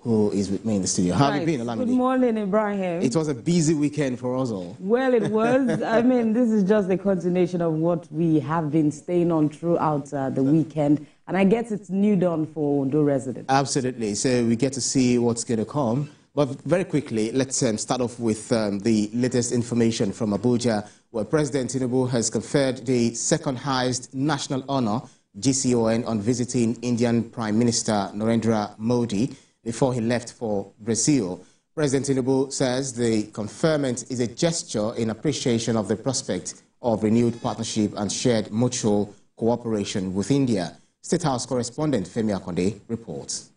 who is with me in the studio. How have you been, Olamide? Good morning, Ibrahim. It was a busy weekend for us all. Well, it was. I mean, this is just a continuation of what we have been staying on throughout the weekend. And I guess it's new dawn for Ondo residents. Absolutely. So we get to see what's going to come. But very quickly, let's start off with the latest information from Abuja, where President Tinubu has conferred the second highest national honor, GCON, on visiting Indian Prime Minister Narendra Modi before he left for Brazil. President Tinubu says the conferment is a gesture in appreciation of the prospect of renewed partnership and shared mutual cooperation with India. State House correspondent Femi Akonde reports.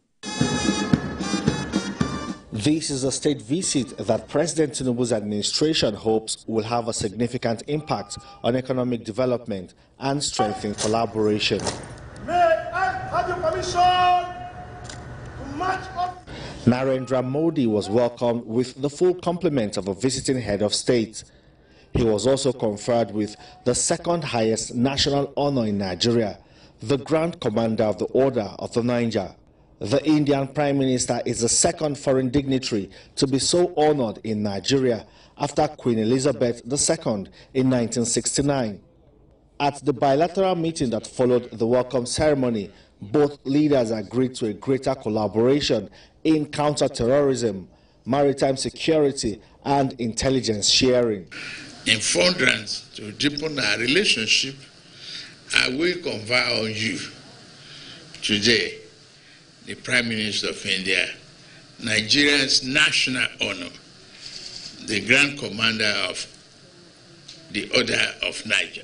This is a state visit that President Tinubu's administration hopes will have a significant impact on economic development and strengthen collaboration. May I have your permission to march up? Narendra Modi was welcomed with the full complement of a visiting head of state. He was also conferred with the second highest national honor in Nigeria, the Grand Commander of the Order of the Niger. The Indian Prime Minister is the second foreign dignitary to be so honored in Nigeria after Queen Elizabeth II in 1969. At the bilateral meeting that followed the welcome ceremony, both leaders agreed to a greater collaboration in counter-terrorism, maritime security, and intelligence sharing. In furtherance to deepen our relationship, I will confer on you today the Prime Minister of India, Nigeria's national honor, the Grand Commander of the Order of Niger.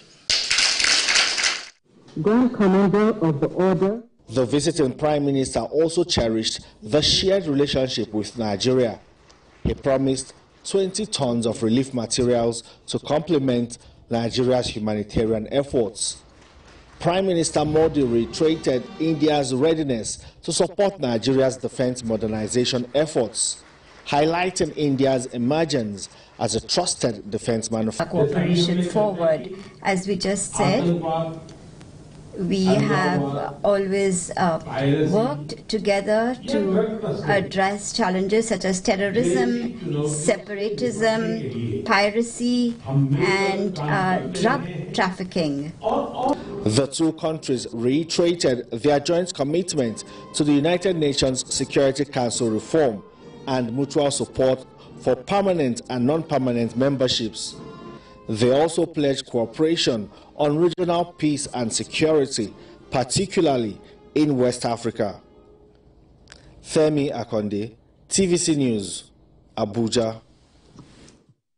Grand Commander of the Order. The visiting Prime Minister also cherished the shared relationship with Nigeria. He promised 20 tons of relief materials to complement Nigeria's humanitarian efforts. Prime Minister Modi reiterated India's readiness to support Nigeria's defense modernization efforts, highlighting India's emergence as a trusted defense manufacturer. Cooperation forward. As we just said, we have always worked together to address challenges such as terrorism, separatism, piracy, and drug trafficking. The two countries reiterated their joint commitment to the United Nations Security Council reform and mutual support for permanent and non-permanent memberships. They also pledged cooperation on regional peace and security, particularly in West Africa. Femi Akonde, TVC News, Abuja.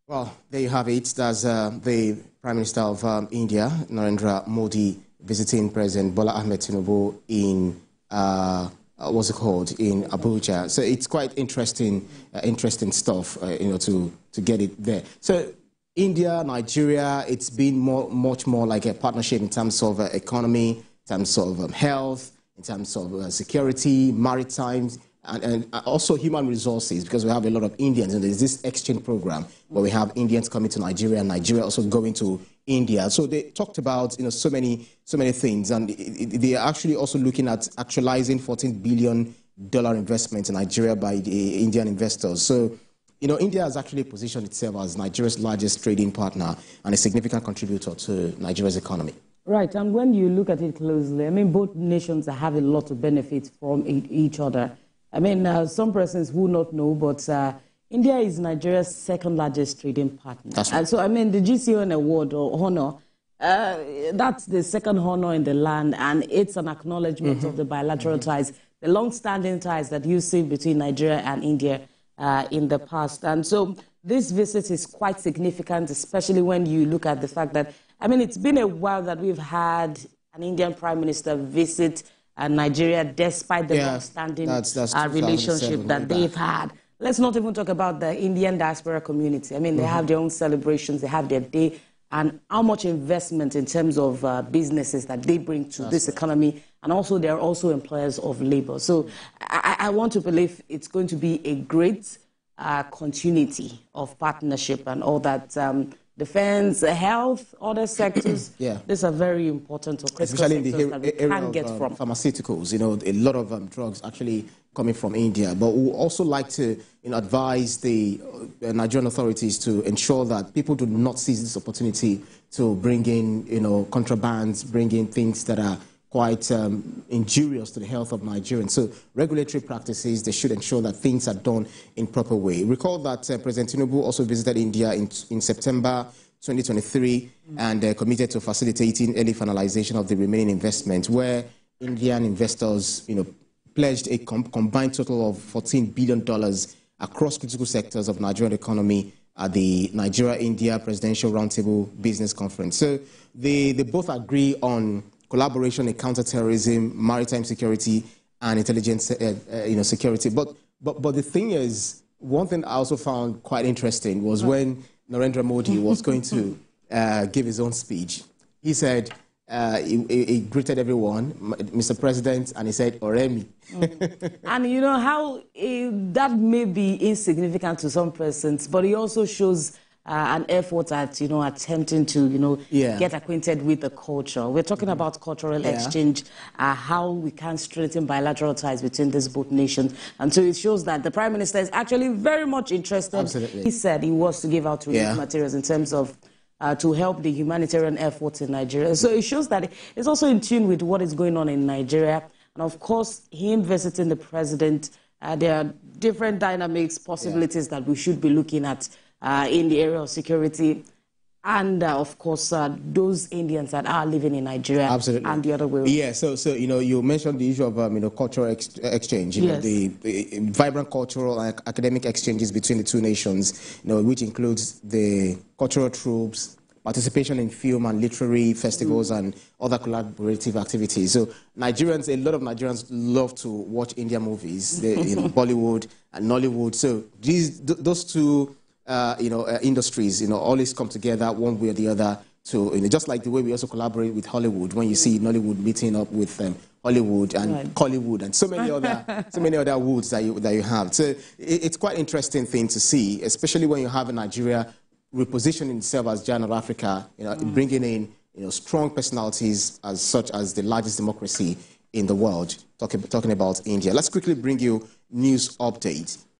Well, there you have it. That's the Prime Minister of India, Narendra Modi, visiting President Bola Ahmed Tinubu in, what's it called, in Abuja. So it's quite interesting, interesting stuff, to get it there. So India, Nigeria, it's been much more like a partnership in terms of economy, in terms of health, in terms of security, maritime, and also human resources, because we have a lot of Indians, and there's this exchange program where we have Indians coming to Nigeria and Nigeria also going to India. So they talked about so many things, and they are actually also looking at actualizing $14 billion investment in Nigeria by the Indian investors. So India has actually positioned itself as Nigeria's largest trading partner and a significant contributor to Nigeria's economy. Right, and when you look at it closely, I mean, both nations have a lot of benefits from each other. I mean, some persons will not know, but India is Nigeria's second largest trading partner. That's right. And so, I mean, the GCON award or honor, that's the second honor in the land, and it's an acknowledgement of the bilateral ties, the long-standing ties that you see between Nigeria and India in the past. And so this visit is quite significant, especially when you look at the fact that, I mean, it's been a while that we've had an Indian Prime Minister visit Nigeria despite the long-standing relationship that they've had. Let's not even talk about the Indian diaspora community. I mean, they have their own celebrations, they have their day, and how much investment in terms of businesses that they bring to this economy, and also they're also employers of labor. So I want to believe it's going to be a great continuity of partnership and all that. Defense, health, other sectors, these are very important or critical especially in the sectors that we area can get from. Pharmaceuticals, a lot of drugs actually coming from India. But we would also like to advise the Nigerian authorities to ensure that people do not seize this opportunity to bring in, contrabands, bring in things that are quite injurious to the health of Nigerians. So regulatory practices, they should ensure that things are done in proper way. Recall that President Tinubu also visited India in September 2023 and committed to facilitating early finalization of the remaining investment, where Indian investors, pledged a combined total of $14 billion across critical sectors of Nigerian economy at the Nigeria-India Presidential Roundtable Business Conference. So they both agree on collaboration in counterterrorism, maritime security, and intelligence security. But the thing is, one thing I also found quite interesting was when Narendra Modi was going to give his own speech. He said, he greeted everyone, Mr. President, and he said, Oremi. And you know how that may be insignificant to some persons, but it also shows an effort at, attempting to, get acquainted with the culture. We're talking about cultural exchange, how we can strengthen bilateral ties between these both nations. And so it shows that the Prime Minister is actually very much interested. Absolutely. He said he was to give out relief materials in terms of to help the humanitarian efforts in Nigeria. So it shows that it's also in tune with what is going on in Nigeria. And of course, him visiting the president, there are different dynamics, possibilities that we should be looking at in the area of security. And, of course, those Indians that are living in Nigeria. Absolutely. And the other way around. Yeah, so you mentioned the issue of, cultural exchange, the vibrant cultural and academic exchanges between the two nations, which includes the cultural troops, participation in film and literary festivals and other collaborative activities. So a lot of Nigerians love to watch Indian movies, Bollywood and Nollywood. So those two industries, always come together one way or the other to, just like the way we also collaborate with Hollywood. When you see Nollywood meeting up with Hollywood and Collywood and so many other woods that you have. So it's quite interesting thing to see, especially when you have Nigeria repositioning itself as giant of Africa, bringing in strong personalities as such as the largest democracy in the world. Talking about India. Let's quickly bring you news update.